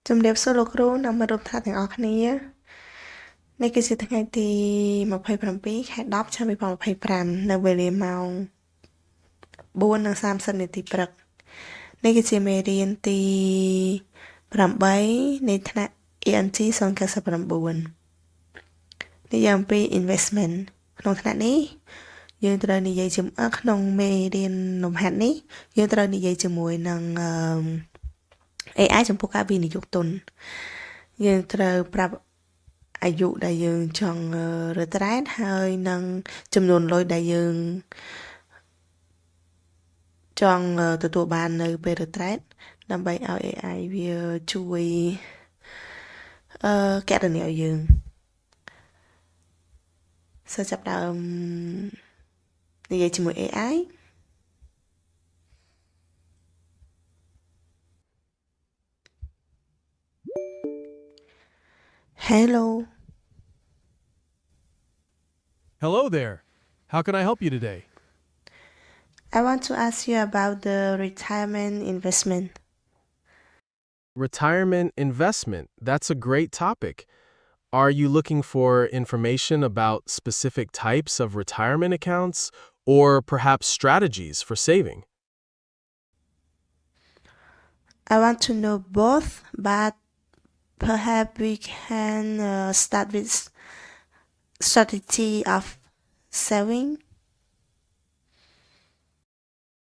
ជំរាបសួរលោកគ្រូនិងមិត្តរួមថ្នាក់ទាំងអស់គ្នានេះគឺជាថ្ងៃទី27ខែ10ឆ្នាំ2025នៅវេលាម៉ោង4:30នាទីព្រឹកនេះគឺជាមេរៀនទី8នៃថ្នាក់ ENG 099និយាយអំពី investment ក្នុងថ្នាក់នេះយើងត្រូវនិយាយក្នុងមេរៀនលំហាត់នេះយើងត្រូវនិយាយជាមួយនឹង AI ចំពោះការវិនិយោគទុនយើងត្រូវប្រាប់អាយុដែលយើងចង់retire ហើយនឹងចំនួនលុយដែលយើងចង់ទទួលបាននៅពេល retire ដើម្បីឲ្យ AI វាជួយគណនាឲ្យយើងសិស្សចាប់ដើមនិយាយជាមួយ AI Hello Hello there. How can I help you today? I want to ask you about the retirement investment Retirement investment. That's a great topic. Are you looking for information about specific types of retirement accounts or perhaps strategies for saving? I want to know both but perhaps we can start with strategy of saving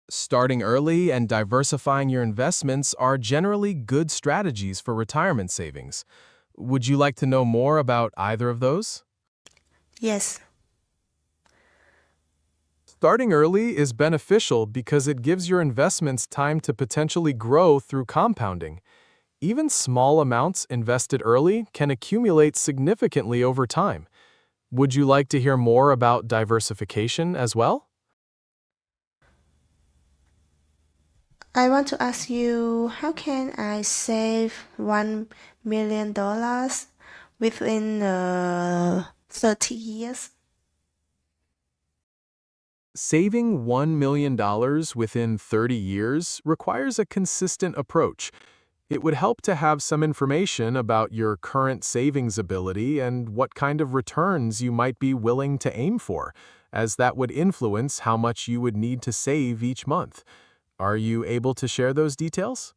Starting early and diversifying your investments are generally good strategies for retirement savings. Would you like to know more about either of those? Yes Starting early is beneficial because it gives your investments time to potentially grow through compounding. Even small amounts invested early can accumulate significantly over time. Would you like to hear more about diversification as well? I want to ask you how can I save $1 million within 30 years Saving $1 million within 30 years requires a consistent approach. It would help to have some information about your current savings ability and what kind of returns you might be willing to aim for, as that would influence how much you would need to save each month. Are you able to share those details?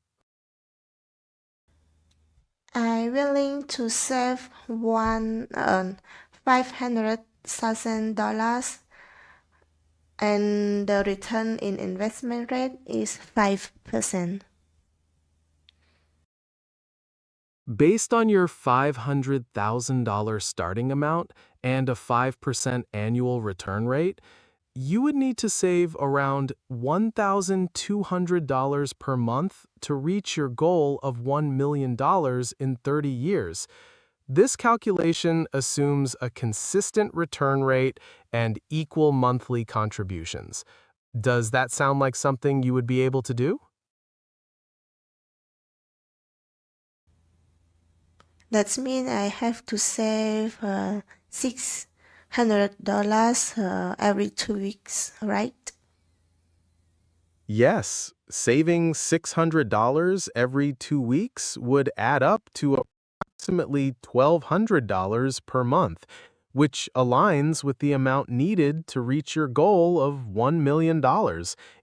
I'm willing to save $500,000 and the return in investment rate is 5%. Based on your $500,000 starting amount and a 5% annual return rate, you would need to save around $1,200 per month to reach your goal of $1 million in 30 years. This calculation assumes a consistent return rate and equal monthly contributions. Does that sound like something you would be able to do? That means I have to save $600 every 2 weeks, right? Yes, saving $600 every 2 weeks would add up to approximately $1,200 per month, which aligns with the amount needed to reach your goal of $1 million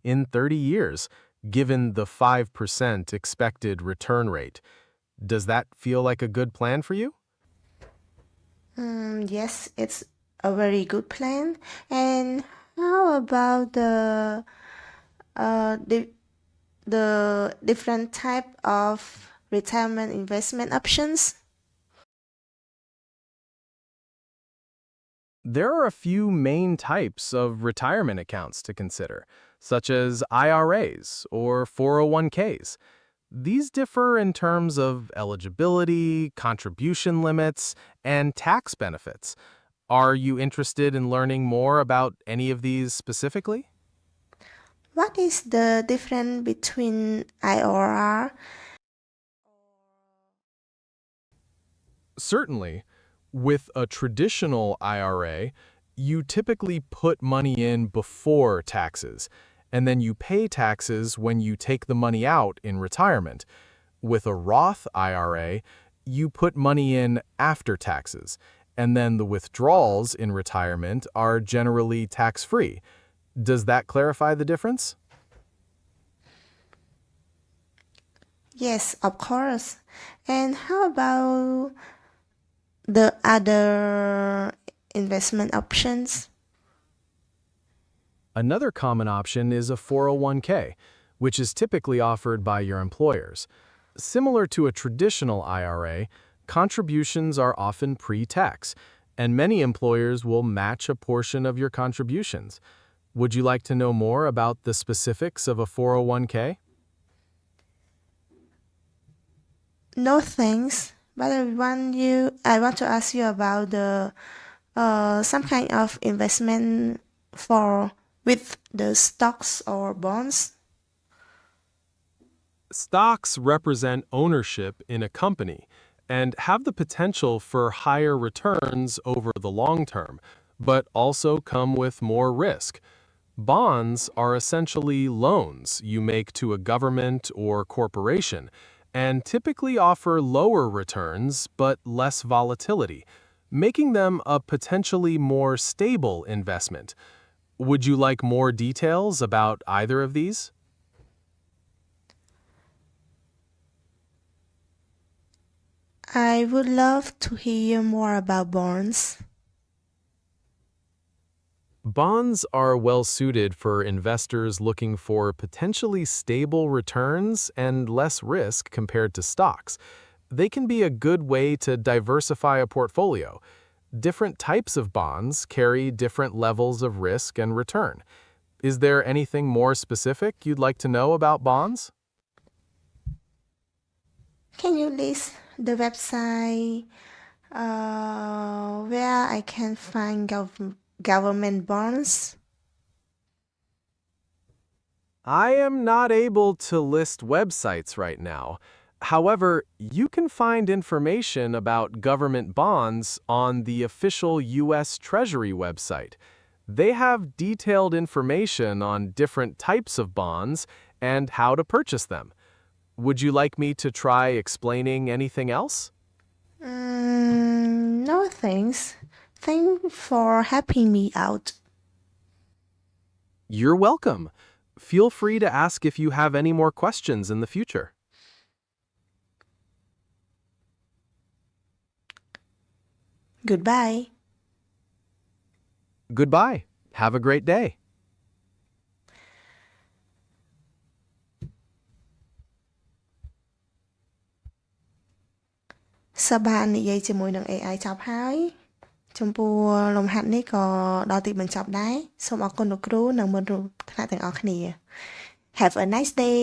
in 30 years, given the 5% expected return rate. Does that feel like a good plan for you? Yes, it's a very good plan. And how about the different type of retirement investment options? There are a few main types of retirement accounts to consider, such as IRAs or 401ks. These differ in terms of eligibility, contribution limits, and tax benefits. Are you interested in learning more about any of these specifically? What is the difference between IRR? Certainly. With a traditional IRA, you typically put money in before taxes, and then you pay taxes when you take the money out in retirement. With a Roth IRA, you put money in after taxes, and then the withdrawals in retirement are generally tax-free. Does that clarify the difference? Yes, of course. And how about the other investment options? Another common option is a 401k, which is typically offered by your employers. Similar to a traditional IRA, contributions are often pre-tax, and many employers will match a portion of your contributions. Would you like to know more about the specifics of a 401k? No thanks. But I want to ask you about the some kind of investment for with the stocks or bonds. Stocks represent ownership in a company and have the potential for higher returns over the long term, but also come with more risk. Bonds are essentially loans you make to a government or corporation and typically offer lower returns but less volatility, making them a potentially more stable investment. Would you like more details about either of these? I would love to hear more about bonds. Bonds are well suited for investors looking for potentially stable returns and less risk compared to stocks. They can be a good way to diversify a portfolio. Different types of bonds carry different levels of risk and return. Is there anything more specific you'd like to know about bonds? Can you list the website where I can find government bonds? I am not able to list websites right now. However, you can find information about government bonds on the official U.S. Treasury website. They have detailed information on different types of bonds and how to purchase them. Would you like me to try explaining anything else? No thanks. Thanks for helping me out. You're welcome. Feel free to ask if you have any more questions in the future. Goodbye. Goodbye. Have a great day. Sao bạn និយាយជាមួយនឹង AI ចប់ហើយចំពោះលំហាត់នេះក៏ដល់ទីបញ្ចប់ដែរសូមអរគុណលោកគ្រូនិងមិត្តរួមថ្នាក់ទាំងអស់គ្នា Have a nice day